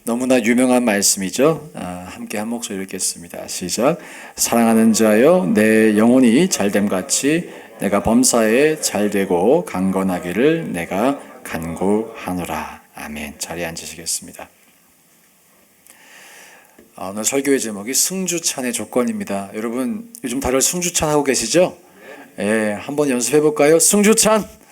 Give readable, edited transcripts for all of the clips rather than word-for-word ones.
너무나 유명한 말씀이죠. 함께 한 목소리 읽겠습니다. 시작. 사랑하는 자여, 내 영혼이 잘됨같이 내가 범사에 잘되고 강건하기를 내가 간구하노라. 아멘. 자리에 앉으시겠습니다. 오늘 설교의 제목이 승주찬의 조건입니다. 여러분 요즘 다들 승주찬 하고 계시죠? 예, 한번 연습해 볼까요? 승주찬.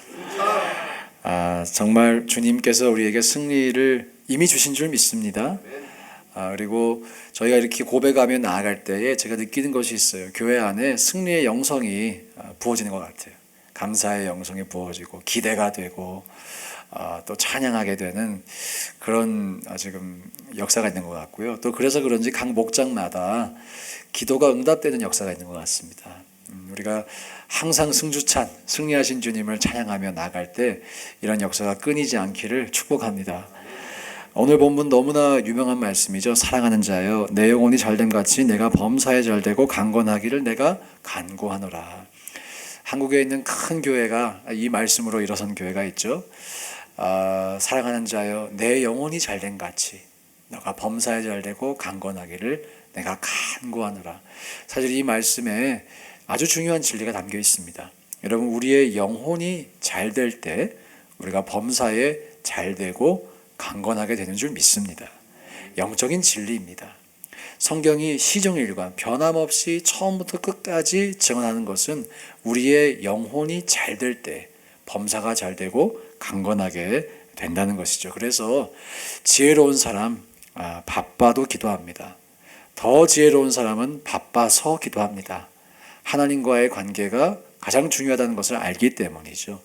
정말 주님께서 우리에게 승리를 이미 주신 줄 믿습니다. 그리고 저희가 이렇게 고백하며 나아갈 때에 제가 느끼는 것이 있어요. 교회 안에 승리의 영성이 부어지는 것 같아요. 감사의 영성이 부어지고 기대가 되고 또 찬양하게 되는 그런 지금 역사가 있는 것 같고요. 또 그래서 그런지 각 목장마다 기도가 응답되는 역사가 있는 것 같습니다. 우리가 항상 승주찬, 승리하신 주님을 찬양하며 나갈 때 이런 역사가 끊이지 않기를 축복합니다. 오늘 본문 너무나 유명한 말씀이죠. 사랑하는 자여, 내 영혼이 잘됨같이 내가 범사에 잘되고 강건하기를 내가 간구하노라. 한국에 있는 큰 교회가 이 말씀으로 일어선 교회가 있죠. 사랑하는 자여, 내 영혼이 잘됨같이 너가 범사에 잘되고 강건하기를 내가 간구하노라. 사실 이 말씀에 아주 중요한 진리가 담겨 있습니다. 여러분, 우리의 영혼이 잘 될 때 우리가 범사에 잘 되고 강건하게 되는 줄 믿습니다. 영적인 진리입니다. 성경이 시종일관 변함없이 처음부터 끝까지 증언하는 것은 우리의 영혼이 잘 될 때 범사가 잘 되고 강건하게 된다는 것이죠. 그래서 지혜로운 사람 바빠도 기도합니다. 더 지혜로운 사람은 바빠서 기도합니다. 하나님과의 관계가 가장 중요하다는 것을 알기 때문이죠.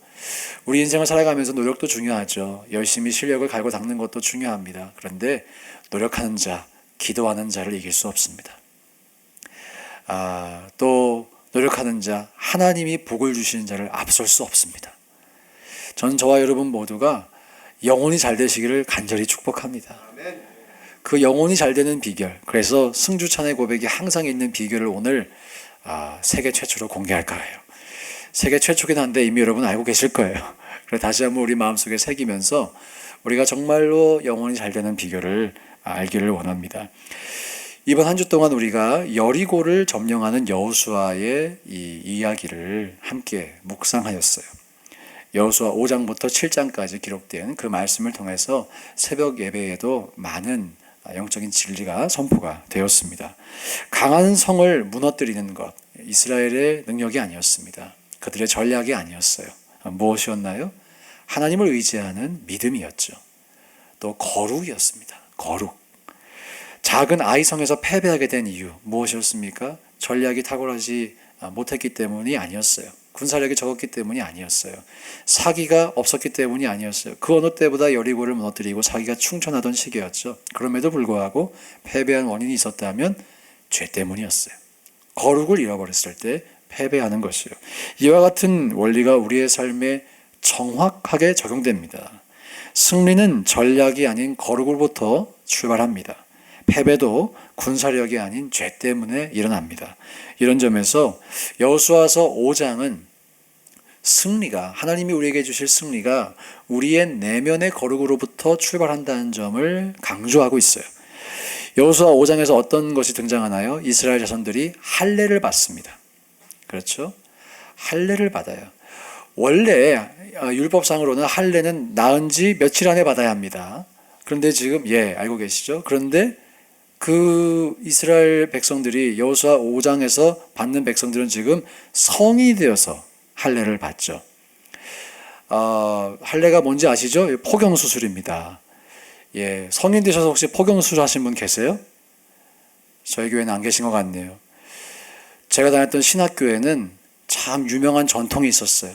우리 인생을 살아가면서 노력도 중요하죠. 열심히 실력을 갈고 닦는 것도 중요합니다. 그런데 노력하는 자, 기도하는 자를 이길 수 없습니다. 또 노력하는 자, 하나님이 복을 주시는 자를 앞설 수 없습니다. 저는 저와 여러분 모두가 영혼이 잘 되시기를 간절히 축복합니다. 그 영혼이 잘 되는 비결, 그래서 승주찬의 고백이 항상 있는 비결을 오늘 세계 최초로 공개할까 해요. 세계 최초긴 한데 이미 여러분 알고 계실 거예요. 그래서 다시 한번 우리 마음속에 새기면서 우리가 정말로 영혼이 잘 되는 비결을 알기를 원합니다. 이번 한 주 동안 우리가 여리고를 점령하는 여호수아의 이 이야기를 함께 묵상하였어요. 여호수아 5장부터 7장까지 기록된 그 말씀을 통해서 새벽 예배에도 많은 영적인 진리가 선포가 되었습니다. 강한 성을 무너뜨리는 것, 이스라엘의 능력이 아니었습니다. 그들의 전략이 아니었어요. 무엇이었나요? 하나님을 의지하는 믿음이었죠. 또 거룩이었습니다. 거룩. 작은 아이성에서 패배하게 된 이유 무엇이었습니까? 전략이 탁월하지 못했기 때문이 아니었어요. 군사력이 적었기 때문이 아니었어요. 사기가 없었기 때문이 아니었어요. 그 어느 때보다 여리고를 무너뜨리고 사기가 충천하던 시기였죠. 그럼에도 불구하고 패배한 원인이 있었다면 죄 때문이었어요. 거룩을 잃어버렸을 때 패배하는 것이요. 이와 같은 원리가 우리의 삶에 정확하게 적용됩니다. 승리는 전략이 아닌 거룩으로부터 출발합니다. 패배도 군사력이 아닌 죄 때문에 일어납니다. 이런 점에서 여호수아서 5장은 승리가, 하나님이 우리에게 주실 승리가 우리의 내면의 거룩으로부터 출발한다는 점을 강조하고 있어요. 여호수아 5장에서 어떤 것이 등장하나요? 이스라엘 자손들이 할례를 받습니다. 그렇죠? 할례를 받아요. 원래 율법상으로는 할례는 낳은 지 며칠 안에 받아야 합니다. 그런데 지금 알고 계시죠? 그런데 그 이스라엘 백성들이 여호수아 5장에서 받는 백성들은 지금 성이 되어서 할례를 받죠. 할례가 뭔지 아시죠? 포경수술입니다. 성인 되셔서 혹시 포경수술 하신 분 계세요? 저희 교회는 안 계신 것 같네요. 제가 다녔던 신학교에는 참 유명한 전통이 있었어요.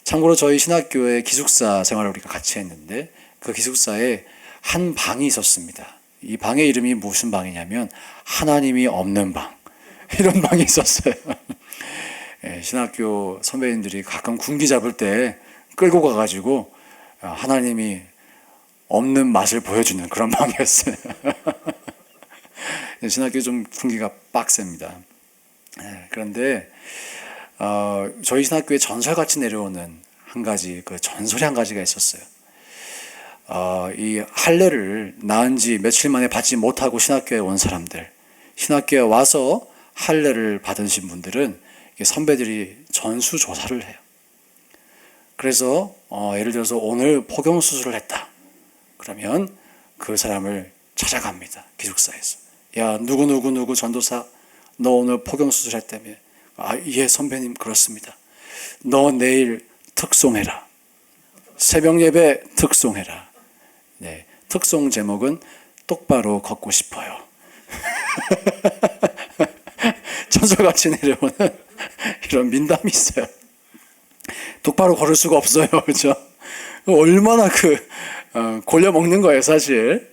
참고로 저희 신학교에 기숙사 생활을 우리가 같이 했는데 그 기숙사에 한 방이 있었습니다. 이 방의 이름이 무슨 방이냐면 하나님이 없는 방, 이런 방이 있었어요. 신학교 선배님들이 가끔 군기 잡을 때 끌고 가가지고 하나님이 없는 맛을 보여주는 그런 방이었어요. 신학교 좀 군기가 빡셉니다. 그런데 저희 신학교에 전설같이 내려오는 한 가지, 그 전설이 한 가지가 있었어요. 이 할례를 낳은 지 며칠 만에 받지 못하고 신학교에 온 사람들, 신학교에 와서 할례를 받으신 분들은 선배들이 전수조사를 해요. 그래서 예를 들어서 오늘 포경수술을 했다. 그러면 그 사람을 찾아갑니다. 기숙사에서. 야, 누구 전도사, 너 오늘 포경수술 했다며. 아, 예, 선배님, 그렇습니다. 너 내일 특송해라. 새벽 예배 특송해라. 네, 특송 제목은 똑바로 걷고 싶어요. 천사같이 내려오는 이런 민담이 있어요. 똑바로 걸을 수가 없어요. 그렇죠? 얼마나 골려 먹는 거예요, 사실.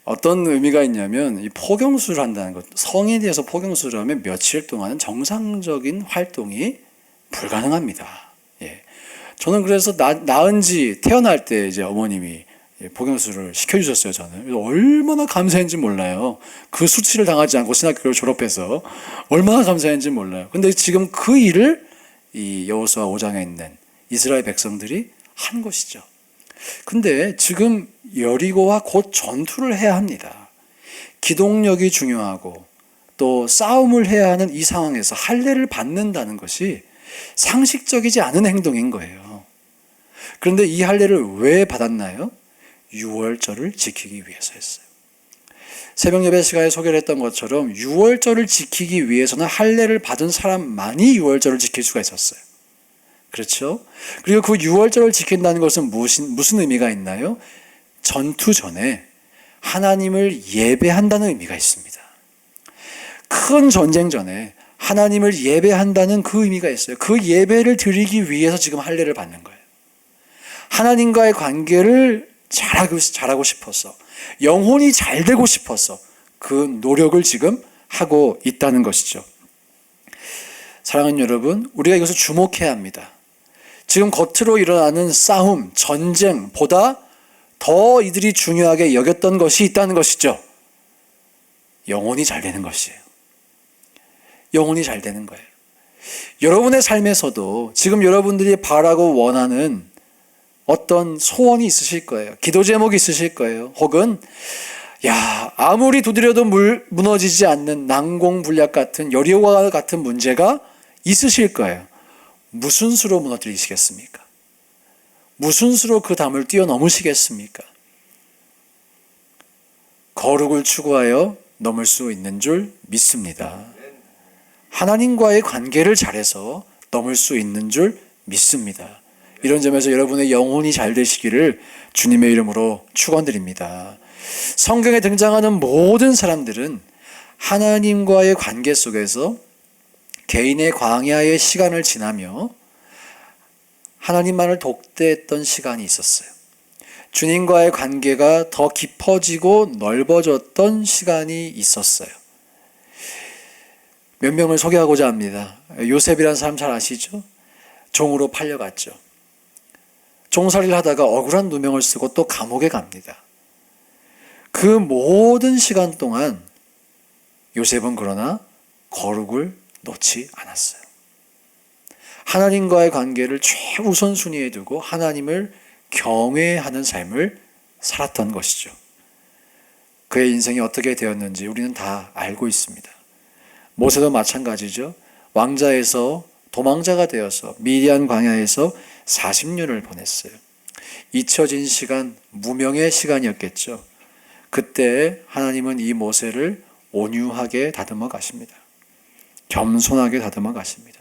어떤 의미가 있냐면 이 포경수술을 한다는 것, 성에 대해서 포경수술을 하면 며칠 동안은 정상적인 활동이 불가능합니다. 예. 저는 그래서 낳은 지 태어날 때 이제 어머님이 포경수술을 시켜주셨어요. 저는 얼마나 감사했는지 몰라요. 그 수치를 당하지 않고 신학교를 졸업해서 얼마나 감사했는지 몰라요. 근데 지금 그 일을 이 여호수아 5장에 있는 이스라엘 백성들이 한 것이죠. 근데 지금 여리고와 곧 전투를 해야 합니다. 기동력이 중요하고 또 싸움을 해야 하는 이 상황에서 할례를 받는다는 것이 상식적이지 않은 행동인 거예요. 그런데 이 할례를 왜 받았나요? 유월절을 지키기 위해서였어요. 새벽 예배 시간에 소개를 했던 것처럼 유월절을 지키기 위해서는 할례를 받은 사람만이 유월절을 지킬 수가 있었어요. 그렇죠? 그리고 그 유월절을 지킨다는 것은 무슨 의미가 있나요? 전투 전에 하나님을 예배한다는 의미가 있습니다. 큰 전쟁 전에 하나님을 예배한다는 그 의미가 있어요. 그 예배를 드리기 위해서 지금 할례를 받는 거예요. 하나님과의 관계를 잘하고 싶어서, 영혼이 잘 되고 싶어서 그 노력을 지금 하고 있다는 것이죠. 사랑하는 여러분, 우리가 이것을 주목해야 합니다. 지금 겉으로 일어나는 싸움, 전쟁보다 더 이들이 중요하게 여겼던 것이 있다는 것이죠. 영혼이 잘 되는 것이에요. 영혼이 잘 되는 거예요. 여러분의 삶에서도 지금 여러분들이 바라고 원하는 어떤 소원이 있으실 거예요. 기도 제목이 있으실 거예요. 혹은 아무리 두드려도 무너지지 않는 난공불락 같은 여리고와 같은 문제가 있으실 거예요. 무슨 수로 무너뜨리시겠습니까? 무슨 수로 그 담을 뛰어넘으시겠습니까? 거룩을 추구하여 넘을 수 있는 줄 믿습니다. 하나님과의 관계를 잘해서 넘을 수 있는 줄 믿습니다. 이런 점에서 여러분의 영혼이 잘 되시기를 주님의 이름으로 축원드립니다. 성경에 등장하는 모든 사람들은 하나님과의 관계 속에서 개인의 광야의 시간을 지나며 하나님만을 독대했던 시간이 있었어요. 주님과의 관계가 더 깊어지고 넓어졌던 시간이 있었어요. 몇 명을 소개하고자 합니다. 요셉이라는 사람 잘 아시죠? 종으로 팔려갔죠. 종살이를 하다가 억울한 누명을 쓰고 또 감옥에 갑니다. 그 모든 시간 동안 요셉은 그러나 거룩을 놓지 않았어요. 하나님과의 관계를 최우선순위에 두고 하나님을 경외하는 삶을 살았던 것이죠. 그의 인생이 어떻게 되었는지 우리는 다 알고 있습니다. 모세도 마찬가지죠. 왕자에서 도망자가 되어서 미디안 광야에서 40년을 보냈어요. 잊혀진 시간, 무명의 시간이었겠죠. 그때 하나님은 이 모세를 온유하게 다듬어 가십니다. 겸손하게 다듬어 가십니다.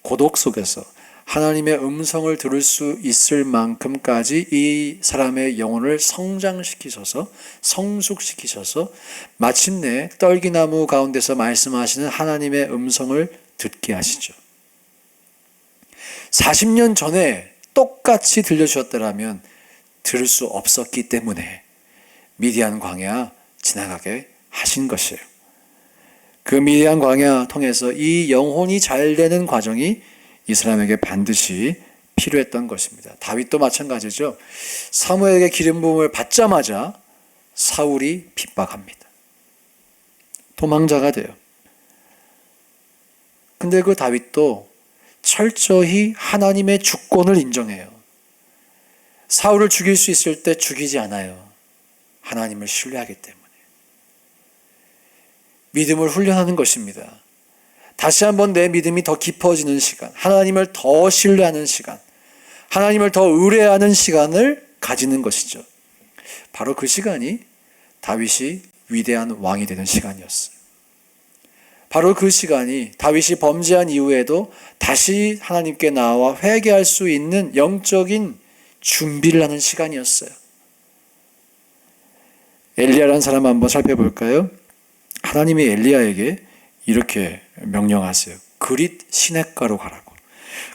고독 속에서 하나님의 음성을 들을 수 있을 만큼까지 이 사람의 영혼을 성장시키셔서 성숙시키셔서 마침내 떨기나무 가운데서 말씀하시는 하나님의 음성을 듣게 하시죠. 40년 전에 똑같이 들려주셨더라면 들을 수 없었기 때문에 미디안 광야 지나가게 하신 것이에요. 그 미디안 광야 통해서 이 영혼이 잘 되는 과정이 이 사람에게 반드시 필요했던 것입니다. 다윗도 마찬가지죠. 사무엘에게 기름 부음을 받자마자 사울이 핍박합니다. 도망자가 돼요. 근데 그 다윗도 철저히 하나님의 주권을 인정해요. 사울을 죽일 수 있을 때 죽이지 않아요. 하나님을 신뢰하기 때문에. 믿음을 훈련하는 것입니다. 다시 한번 내 믿음이 더 깊어지는 시간, 하나님을 더 신뢰하는 시간, 하나님을 더 의뢰하는 시간을 가지는 것이죠. 바로 그 시간이 다윗이 위대한 왕이 되는 시간이었어요. 바로 그 시간이 다윗이 범죄한 이후에도 다시 하나님께 나와 회개할 수 있는 영적인 준비를 하는 시간이었어요. 엘리야라는 사람 한번 살펴볼까요? 하나님이 엘리야에게 이렇게 명령하세요. 그릿 시냇가로 가라고.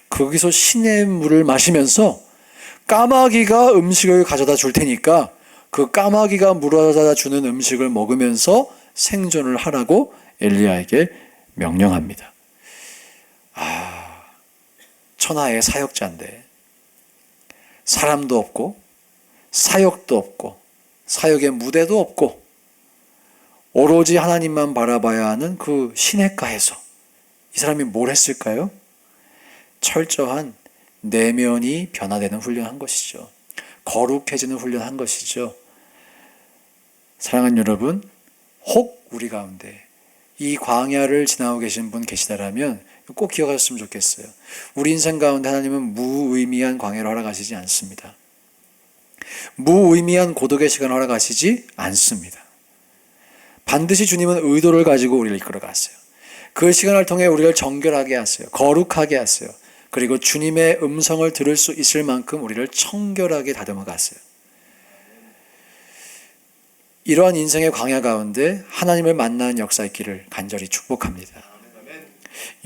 거기서 시냇물을 마시면서 까마귀가 음식을 가져다 줄 테니까 그 까마귀가 물어다 주는 음식을 먹으면서 생존을 하라고 엘리야에게 명령합니다. 천하의 사역자인데 사람도 없고 사역도 없고 사역의 무대도 없고 오로지 하나님만 바라봐야 하는 그 시냇가에서 이 사람이 뭘 했을까요? 철저한 내면이 변화되는 훈련한 것이죠. 거룩해지는 훈련한 것이죠. 사랑하는 여러분, 혹 우리 가운데 이 광야를 지나고 계신 분 계시다라면 꼭 기억하셨으면 좋겠어요. 우리 인생 가운데 하나님은 무의미한 광야를 허락하시지 않습니다. 무의미한 고독의 시간을 허락하시지 않습니다. 반드시 주님은 의도를 가지고 우리를 이끌어 가세요. 그 시간을 통해 우리를 정결하게 하세요. 거룩하게 하세요. 그리고 주님의 음성을 들을 수 있을 만큼 우리를 청결하게 다듬어 가세요. 이러한 인생의 광야 가운데 하나님을 만나는 역사의 길을 간절히 축복합니다.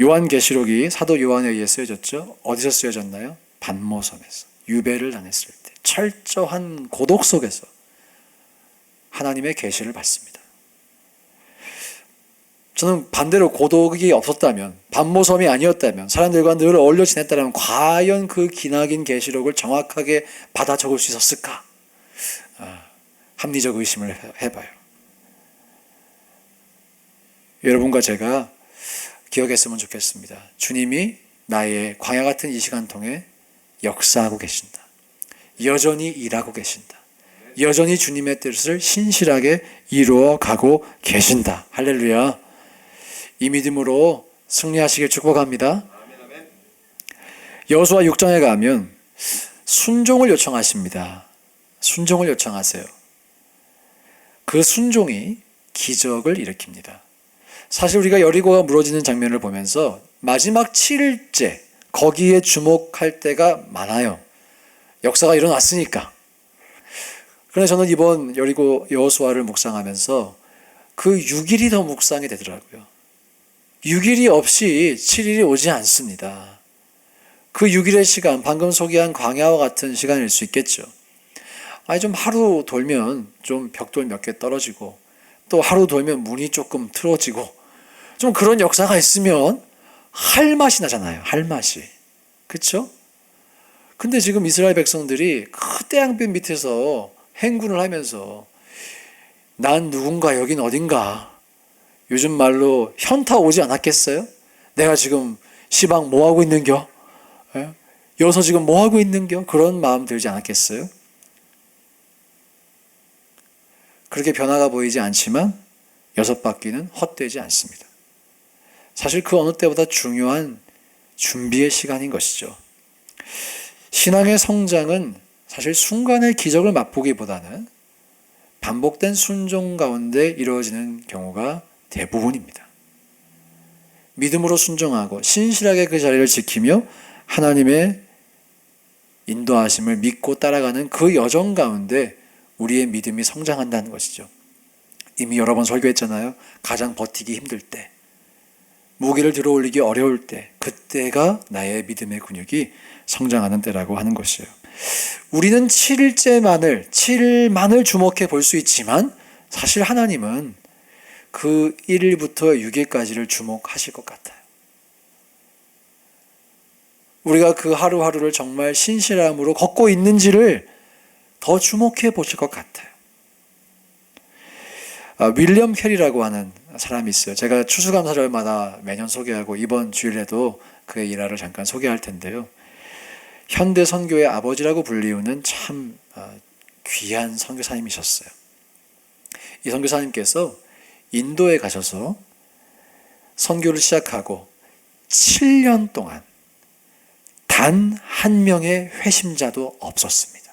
요한계시록이 사도 요한에 의해 쓰여졌죠. 어디서 쓰여졌나요? 반모섬에서 유배를 당했을 때 철저한 고독 속에서 하나님의 계시를 받습니다. 저는 반대로 고독이 없었다면, 반모섬이 아니었다면, 사람들과 늘 어울려 지냈다면 과연 그 기나긴 계시록을 정확하게 받아 적을 수 있었을까? 합리적 의심을 해봐요. 여러분과 제가 기억했으면 좋겠습니다. 주님이 나의 광야 같은 이 시간 통해 역사하고 계신다. 여전히 일하고 계신다. 여전히 주님의 뜻을 신실하게 이루어 가고 계신다. 할렐루야. 이 믿음으로 승리하시길 축복합니다. 여호수아 6장에 가면 순종을 요청하십니다. 순종을 요청하세요. 그 순종이 기적을 일으킵니다. 사실 우리가 여리고가 무너지는 장면을 보면서 마지막 7일째 거기에 주목할 때가 많아요. 역사가 일어났으니까. 그런데 저는 이번 여리고 여호수아를 묵상하면서 그 6일이 더 묵상이 되더라고요. 6일이 없이 7일이 오지 않습니다. 그 6일의 시간, 방금 소개한 광야와 같은 시간일 수 있겠죠. 좀 하루 돌면 좀 벽돌 몇 개 떨어지고 또 하루 돌면 문이 조금 틀어지고 좀 그런 역사가 있으면 할 맛이 나잖아요. 할 맛이. 그렇죠? 근데 지금 이스라엘 백성들이 그 태양빛 밑에서 행군을 하면서 난 누군가 여긴 어딘가 요즘 말로 현타 오지 않았겠어요? 내가 지금 시방 뭐하고 있는겨? 여기서 지금 뭐하고 있는겨? 그런 마음 들지 않았겠어요? 그렇게 변화가 보이지 않지만 6바퀴는 헛되지 않습니다. 사실 그 어느 때보다 중요한 준비의 시간인 것이죠. 신앙의 성장은 사실 순간의 기적을 맛보기보다는 반복된 순종 가운데 이루어지는 경우가 대부분입니다. 믿음으로 순종하고 신실하게 그 자리를 지키며 하나님의 인도하심을 믿고 따라가는 그 여정 가운데 우리의 믿음이 성장한다는 것이죠. 이미 여러 번 설교했잖아요. 가장 버티기 힘들 때, 무게를 들어 올리기 어려울 때, 그때가 나의 믿음의 근육이 성장하는 때라고 하는 것이에요. 우리는 7일만을 주목해 볼 수 있지만 사실 하나님은 그 1일부터 6일까지를 주목하실 것 같아요. 우리가 그 하루하루를 정말 신실함으로 걷고 있는지를 더 주목해 보실 것 같아요. 윌리엄 캐리라고 하는 사람이 있어요. 제가 추수감사절마다 매년 소개하고 이번 주일에도 그의 일화를 잠깐 소개할 텐데요. 현대 선교의 아버지라고 불리우는 참 귀한 선교사님이셨어요. 이 선교사님께서 인도에 가셔서 선교를 시작하고 7년 동안 단 한 명의 회심자도 없었습니다.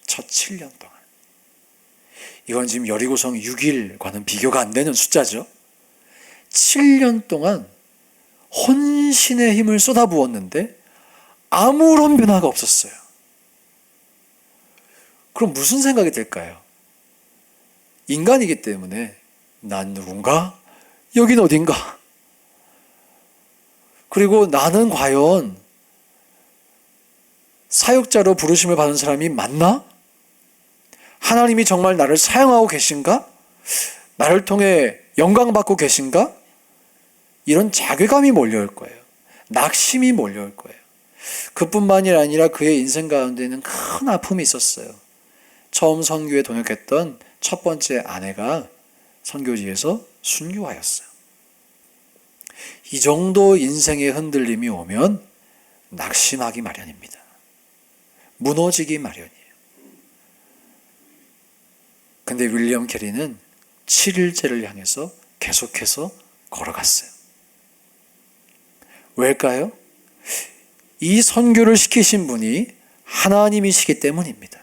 첫 7년 동안. 이건 지금 여리고성 6일과는 비교가 안 되는 숫자죠. 7년 동안 혼신의 힘을 쏟아부었는데 아무런 변화가 없었어요. 그럼 무슨 생각이 들까요? 인간이기 때문에 난 누군가? 여긴 어딘가? 그리고 나는 과연 사역자로 부르심을 받은 사람이 맞나? 하나님이 정말 나를 사용하고 계신가? 나를 통해 영광받고 계신가? 이런 자괴감이 몰려올 거예요. 낙심이 몰려올 거예요. 그뿐만이 아니라 그의 인생 가운데는 큰 아픔이 있었어요. 처음 선교에 동역했던 첫 번째 아내가 선교지에서 순교하였어요. 이 정도 인생의 흔들림이 오면 낙심하기 마련입니다. 무너지기 마련이에요. 근데 윌리엄 캐리는 7일째를 향해서 계속해서 걸어갔어요. 왜일까요? 이 선교를 시키신 분이 하나님이시기 때문입니다.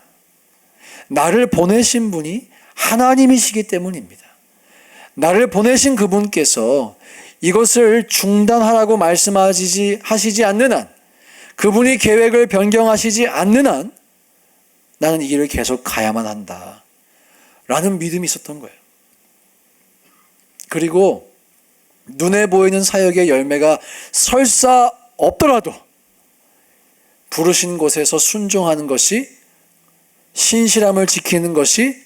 나를 보내신 분이 하나님이시기 때문입니다. 나를 보내신 그분께서 이것을 중단하라고 말씀하시지 않는 한, 그분이 계획을 변경하시지 않는 한 나는 이 길을 계속 가야만 한다 라는 믿음이 있었던 거예요. 그리고 눈에 보이는 사역의 열매가 설사 없더라도 부르신 곳에서 순종하는 것이, 신실함을 지키는 것이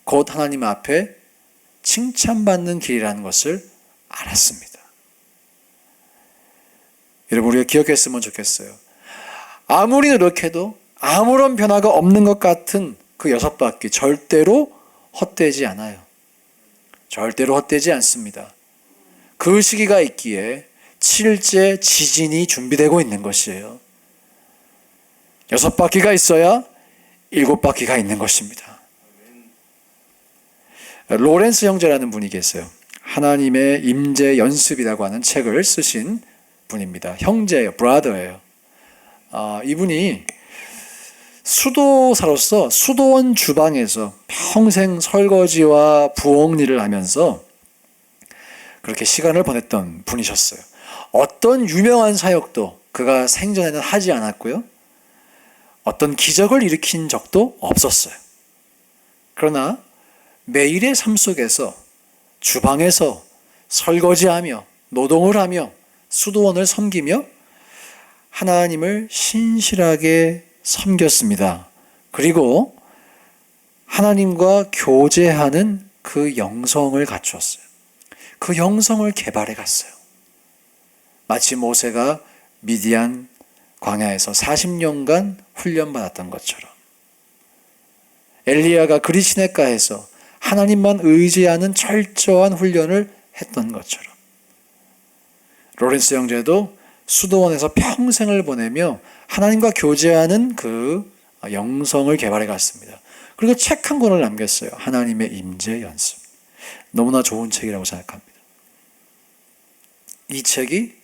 곧 하나님 앞에 칭찬받는 길이라는 것을 알았습니다. 여러분, 우리가 기억했으면 좋겠어요. 아무리 노력해도 아무런 변화가 없는 것 같은 그 6바퀴 절대로 헛되지 않아요. 절대로 헛되지 않습니다. 그 시기가 있기에 7일째 지진이 준비되고 있는 것이에요. 6바퀴가 있어야 7바퀴가 있는 것입니다. 로렌스 형제라는 분이 계세요. 하나님의 임재 연습이라고 하는 책을 쓰신 분입니다. 형제예요. 브라더예요. 이분이 수도사로서 수도원 주방에서 평생 설거지와 부엌 일을 하면서 그렇게 시간을 보냈던 분이셨어요. 어떤 유명한 사역도 그가 생전에는 하지 않았고요. 어떤 기적을 일으킨 적도 없었어요. 그러나 매일의 삶 속에서 주방에서 설거지하며 노동을 하며 수도원을 섬기며 하나님을 신실하게 섬겼습니다. 그리고 하나님과 교제하는 그 영성을 갖추었어요. 그 영성을 개발해 갔어요. 마치 모세가 미디안 광야에서 40년간 훈련받았던 것처럼, 엘리야가 그리 시냇가에서 하나님만 의지하는 철저한 훈련을 했던 것처럼, 로렌스 형제도 수도원에서 평생을 보내며 하나님과 교제하는 그 영성을 개발해 갔습니다. 그리고 책 한 권을 남겼어요. 하나님의 임재 연습. 너무나 좋은 책이라고 생각합니다. 이 책이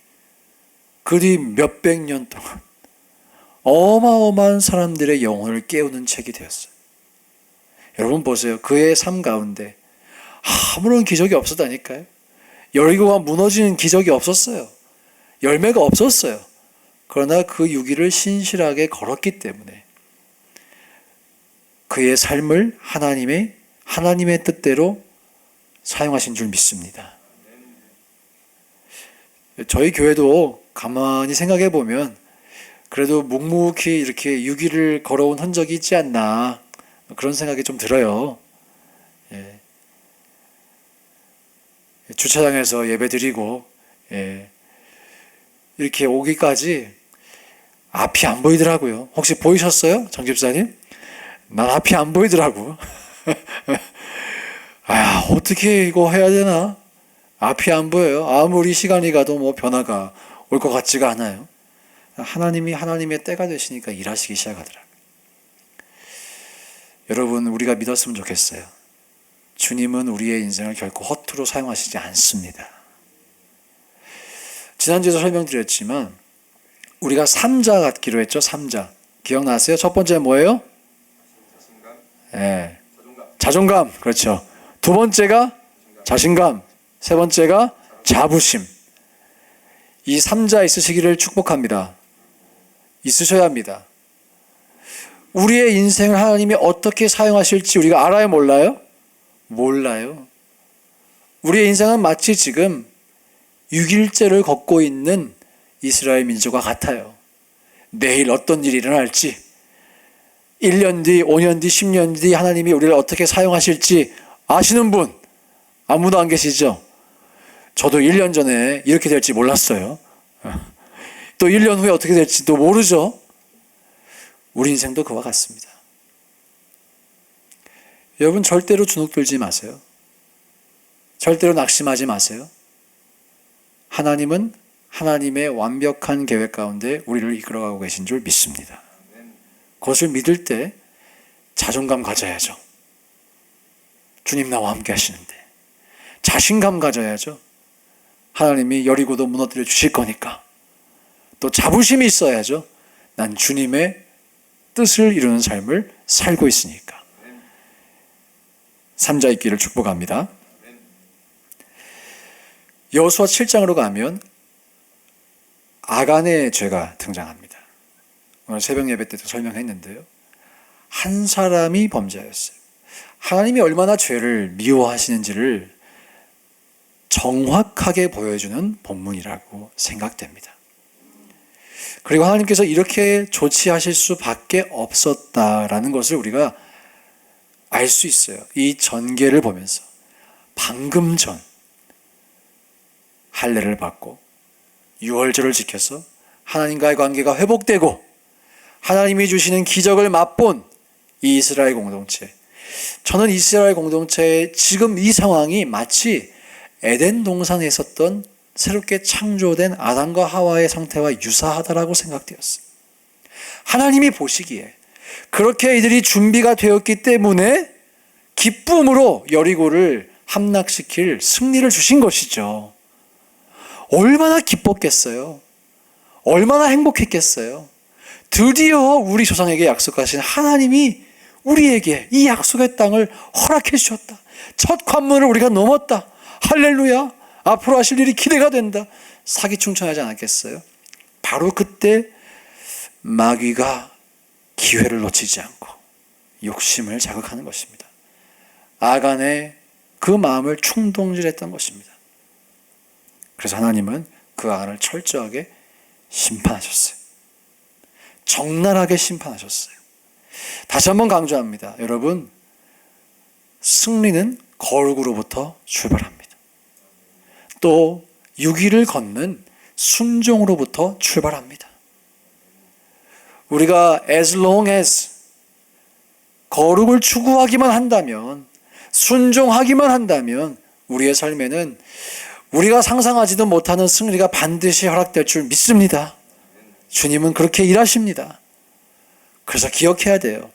그리 몇백 년 동안 어마어마한 사람들의 영혼을 깨우는 책이 되었어요. 여러분 보세요. 그의 삶 가운데 아무런 기적이 없었다니까요. 여리고가 무너지는 기적이 없었어요. 열매가 없었어요. 그러나 그 6일을 신실하게 걸었기 때문에 그의 삶을 하나님의 뜻대로 사용하신 줄 믿습니다. 저희 교회도 가만히 생각해 보면 그래도 묵묵히 이렇게 6일을 걸어온 흔적이 있지 않나, 그런 생각이 좀 들어요. 예. 주차장에서 예배 드리고 이렇게 오기까지 앞이 안 보이더라고요. 혹시 보이셨어요? 정 집사님? 난 앞이 안 보이더라고. 어떻게 이거 해야 되나? 앞이 안 보여요. 아무리 시간이 가도 변화가 올 것 같지가 않아요. 하나님이 하나님의 때가 되시니까 일하시기 시작하더라고요. 여러분, 우리가 믿었으면 좋겠어요. 주님은 우리의 인생을 결코 허투루 사용하시지 않습니다. 지난주에도 설명드렸지만 우리가 3자 갖기로 했죠. 3자. 기억나세요? 첫 번째 뭐예요? 네. 자존감. 그렇죠. 두 번째가 자신감. 세 번째가 자부심. 이 3자 있으시기를 축복합니다. 있으셔야 합니다. 우리의 인생을 하나님이 어떻게 사용하실지 우리가 알아요? 몰라요? 몰라요. 우리의 인생은 마치 지금 6일째를 걷고 있는 이스라엘 민족과 같아요. 내일 어떤 일이 일어날지, 1년 뒤, 5년 뒤, 10년 뒤 하나님이 우리를 어떻게 사용하실지 아시는 분 아무도 안 계시죠? 저도 1년 전에 이렇게 될지 몰랐어요. 또 1년 후에 어떻게 될지도 모르죠. 우리 인생도 그와 같습니다. 여러분, 절대로 주눅들지 마세요. 절대로 낙심하지 마세요. 하나님은 하나님의 완벽한 계획 가운데 우리를 이끌어가고 계신 줄 믿습니다. 그것을 믿을 때 자존감 가져야죠. 주님 나와 함께 하시는데. 자신감 가져야죠. 하나님이 여리고도 무너뜨려 주실 거니까. 또 자부심이 있어야죠. 난 주님의 뜻을 이루는 삶을 살고 있으니까. 3자 있기를 축복합니다. 여호수아 7장으로 가면 아간의 죄가 등장합니다. 오늘 새벽 예배 때도 설명했는데요. 한 사람이 범죄하였어요. 하나님이 얼마나 죄를 미워하시는지를 정확하게 보여주는 본문이라고 생각됩니다. 그리고 하나님께서 이렇게 조치하실 수밖에 없었다라는 것을 우리가 알 수 있어요. 이 전개를 보면서 방금 전 할례를 받고 유월절을 지켜서 하나님과의 관계가 회복되고 하나님이 주시는 기적을 맛본 이 이스라엘 공동체. 저는 이스라엘 공동체의 지금 이 상황이 마치 에덴 동산에 있었던 새롭게 창조된 아담과 하와의 상태와 유사하다라고 생각되었어요. 하나님이 보시기에 그렇게 이들이 준비가 되었기 때문에 기쁨으로 여리고를 함락시킬 승리를 주신 것이죠. 얼마나 기뻤겠어요. 얼마나 행복했겠어요. 드디어 우리 조상에게 약속하신 하나님이 우리에게 이 약속의 땅을 허락해 주셨다. 첫 관문을 우리가 넘었다. 할렐루야. 앞으로 하실 일이 기대가 된다. 사기충천하지 않았겠어요? 바로 그때 마귀가 기회를 놓치지 않고 욕심을 자극하는 것입니다. 아간의 그 마음을 충동질했던 것입니다. 그래서 하나님은 그 아간을 철저하게 심판하셨어요. 적나라하게 심판하셨어요. 다시 한번 강조합니다. 여러분, 승리는 거룩으로부터 출발합니다. 또 6일을 걷는 순종으로부터 출발합니다. 우리가 as long as 거룩을 추구하기만 한다면, 순종하기만 한다면 우리의 삶에는 우리가 상상하지도 못하는 승리가 반드시 허락될 줄 믿습니다. 주님은 그렇게 일하십니다. 그래서 기억해야 돼요.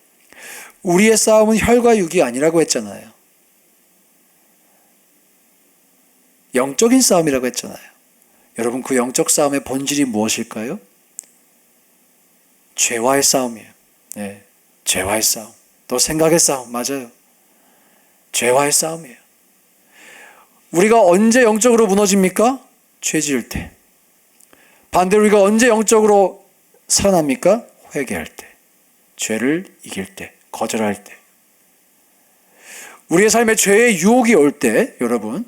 우리의 싸움은 혈과 육이 아니라고 했잖아요. 영적인 싸움이라고 했잖아요. 여러분, 그 영적 싸움의 본질이 무엇일까요? 죄와의 싸움이에요. 네, 죄와의 싸움. 또 생각의 싸움. 맞아요. 죄와의 싸움이에요. 우리가 언제 영적으로 무너집니까? 죄 지을 때. 반대로 우리가 언제 영적으로 살아납니까? 회개할 때. 죄를 이길 때. 거절할 때. 우리의 삶에 죄의 유혹이 올 때, 여러분,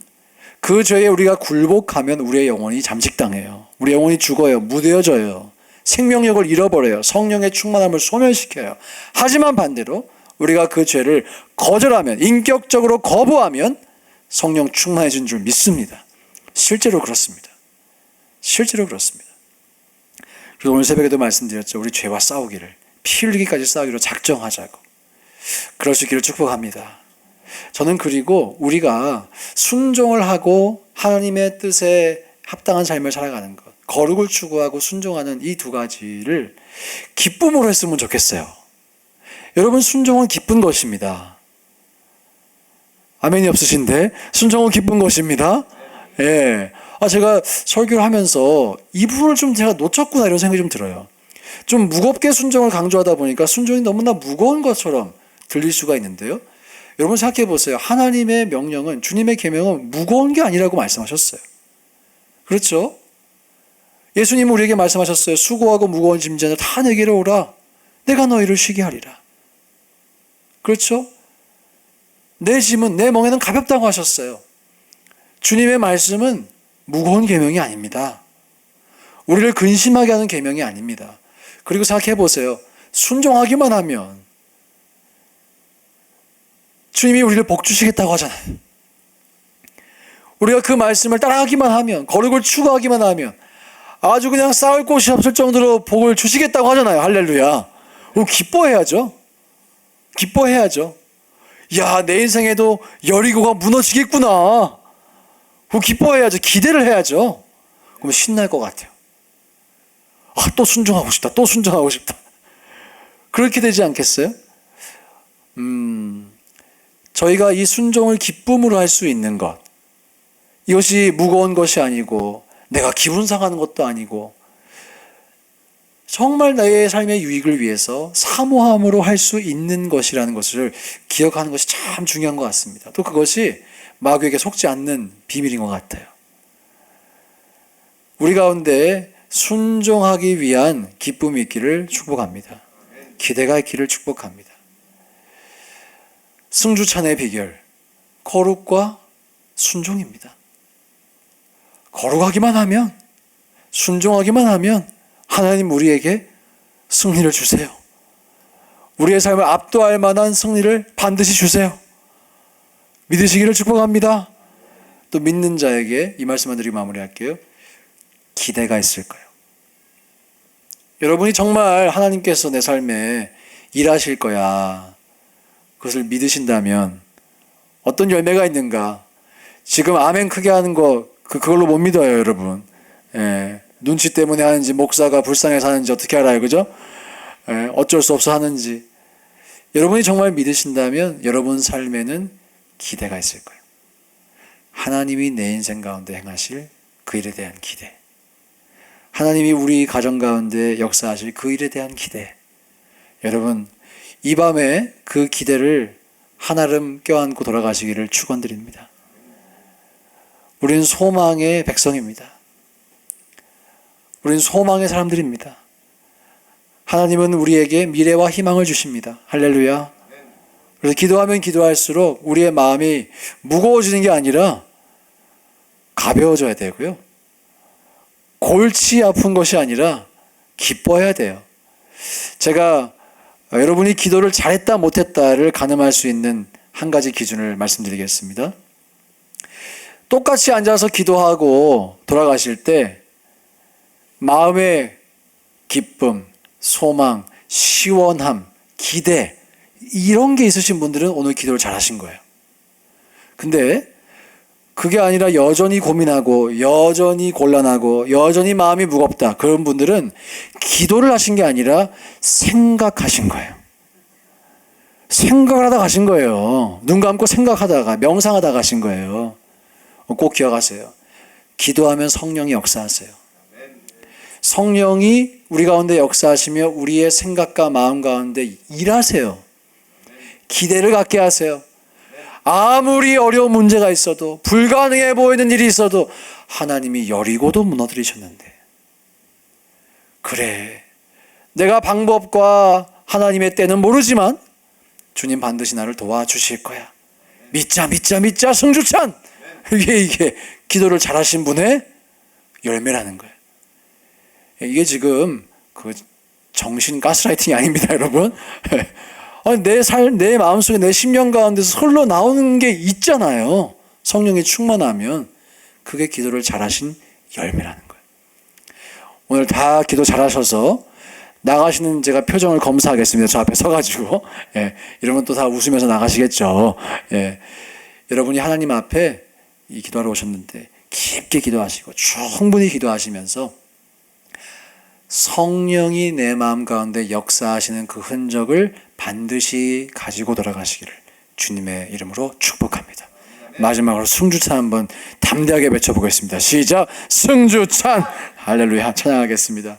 그 죄에 우리가 굴복하면 우리의 영혼이 잠식당해요. 우리 영혼이 죽어요. 무뎌져요. 생명력을 잃어버려요. 성령의 충만함을 소멸시켜요. 하지만 반대로 우리가 그 죄를 거절하면, 인격적으로 거부하면 성령 충만해진 줄 믿습니다. 실제로 그렇습니다. 실제로 그렇습니다. 그래서 오늘 새벽에도 말씀드렸죠. 우리 죄와 싸우기를, 피 흘리기까지 싸우기로 작정하자고. 그럴 수 있기를 축복합니다. 저는 그리고 우리가 순종을 하고 하나님의 뜻에 합당한 삶을 살아가는 것, 거룩을 추구하고 순종하는 이 두 가지를 기쁨으로 했으면 좋겠어요. 여러분, 순종은 기쁜 것입니다. 아멘이 없으신데? 순종은 기쁜 것입니다. 예. 제가 설교를 하면서 이 부분을 좀 제가 놓쳤구나 이런 생각이 좀 들어요. 좀 무겁게 순종을 강조하다 보니까 순종이 너무나 무거운 것처럼 들릴 수가 있는데요. 여러분 생각해 보세요. 하나님의 명령은, 주님의 계명은 무거운 게 아니라고 말씀하셨어요. 그렇죠? 예수님은 우리에게 말씀하셨어요. 수고하고 무거운 짐진을 다 내게로 오라. 내가 너희를 쉬게 하리라. 그렇죠? 내 짐은, 내 멍에는 가볍다고 하셨어요. 주님의 말씀은 무거운 계명이 아닙니다. 우리를 근심하게 하는 계명이 아닙니다. 그리고 생각해 보세요. 순종하기만 하면 주님이 우리를 복 주시겠다고 하잖아요. 우리가 그 말씀을 따라하기만 하면, 거룩을 추구하기만 하면 아주 그냥 쌓을 곳이 없을 정도로 복을 주시겠다고 하잖아요. 할렐루야. 기뻐해야죠. 기뻐해야죠. 야, 내 인생에도 여리고가 무너지겠구나. 기뻐해야죠. 기대를 해야죠. 그러면 신날 것 같아요. 또 순종하고 싶다. 또 순종하고 싶다. 그렇게 되지 않겠어요? 저희가 이 순종을 기쁨으로 할 수 있는 것, 이것이 무거운 것이 아니고 내가 기분 상하는 것도 아니고 정말 나의 삶의 유익을 위해서 사모함으로 할 수 있는 것이라는 것을 기억하는 것이 참 중요한 것 같습니다. 또 그것이 마귀에게 속지 않는 비밀인 것 같아요. 우리 가운데 순종하기 위한 기쁨이 있기를 축복합니다. 기대가 있기를 축복합니다. 승주찬의 비결, 거룩과 순종입니다. 거룩하기만 하면, 순종하기만 하면 하나님 우리에게 승리를 주세요. 우리의 삶을 압도할 만한 승리를 반드시 주세요. 믿으시기를 축복합니다. 또 믿는 자에게 이 말씀을 드리고 마무리할게요. 기대가 있을 거예요. 여러분이 정말 하나님께서 내 삶에 일하실 거야, 그것을 믿으신다면 어떤 열매가 있는가? 지금 아멘 크게 하는 거 그걸로 못 믿어요, 여러분. 눈치 때문에 하는지, 목사가 불쌍해서 하는지 어떻게 알아요, 그죠? 어쩔 수 없어 하는지. 여러분이 정말 믿으신다면 여러분 삶에는 기대가 있을 거예요. 하나님이 내 인생 가운데 행하실 그 일에 대한 기대, 하나님이 우리 가정 가운데 역사하실 그 일에 대한 기대. 여러분, 이 밤에 그 기대를 한아름 껴안고 돌아가시기를 축원드립니다. 우리는 소망의 백성입니다. 우리는 소망의 사람들입니다. 하나님은 우리에게 미래와 희망을 주십니다. 할렐루야. 그래서 기도하면 기도할수록 우리의 마음이 무거워지는 게 아니라 가벼워져야 되고요. 골치 아픈 것이 아니라 기뻐해야 돼요. 제가 여러분이 기도를 잘했다 못했다를 가늠할 수 있는 한 가지 기준을 말씀드리겠습니다. 똑같이 앉아서 기도하고 돌아가실 때 마음의 기쁨, 소망, 시원함, 기대, 이런 게 있으신 분들은 오늘 기도를 잘하신 거예요. 근데 그게 아니라 여전히 고민하고 여전히 곤란하고 여전히 마음이 무겁다, 그런 분들은 기도를 하신 게 아니라 생각하신 거예요. 생각을 하다 가신 거예요. 눈 감고 생각하다가, 명상하다 가신 거예요. 꼭 기억하세요. 기도하면 성령이 역사하세요. 성령이 우리 가운데 역사하시며 우리의 생각과 마음 가운데 일하세요. 기대를 갖게 하세요. 아무리 어려운 문제가 있어도, 불가능해 보이는 일이 있어도 하나님이 여리고도 무너뜨리셨는데, 그래, 내가 방법과 하나님의 때는 모르지만 주님 반드시 나를 도와주실 거야. 믿자 믿자 믿자 승주찬. 이게 기도를 잘하신 분의 열매라는 거예요. 이게 지금 그 정신 가스라이팅이 아닙니다, 여러분. 내 마음속에, 내 심령 가운데서 흘러나오는 게 있잖아요. 성령이 충만하면 그게 기도를 잘하신 열매라는 거예요. 오늘 다 기도 잘하셔서 나가시는 제가 표정을 검사하겠습니다. 저 앞에 서가지고. 이러면 또 다 웃으면서 나가시겠죠. 여러분이 하나님 앞에 이 기도하러 오셨는데 깊게 기도하시고 충분히 기도하시면서 성령이 내 마음 가운데 역사하시는 그 흔적을 반드시 가지고 돌아가시기를 주님의 이름으로 축복합니다. 마지막으로 승주찬 한번 담대하게 외쳐보겠습니다. 시작! 승주찬! 할렐루야! 찬양하겠습니다.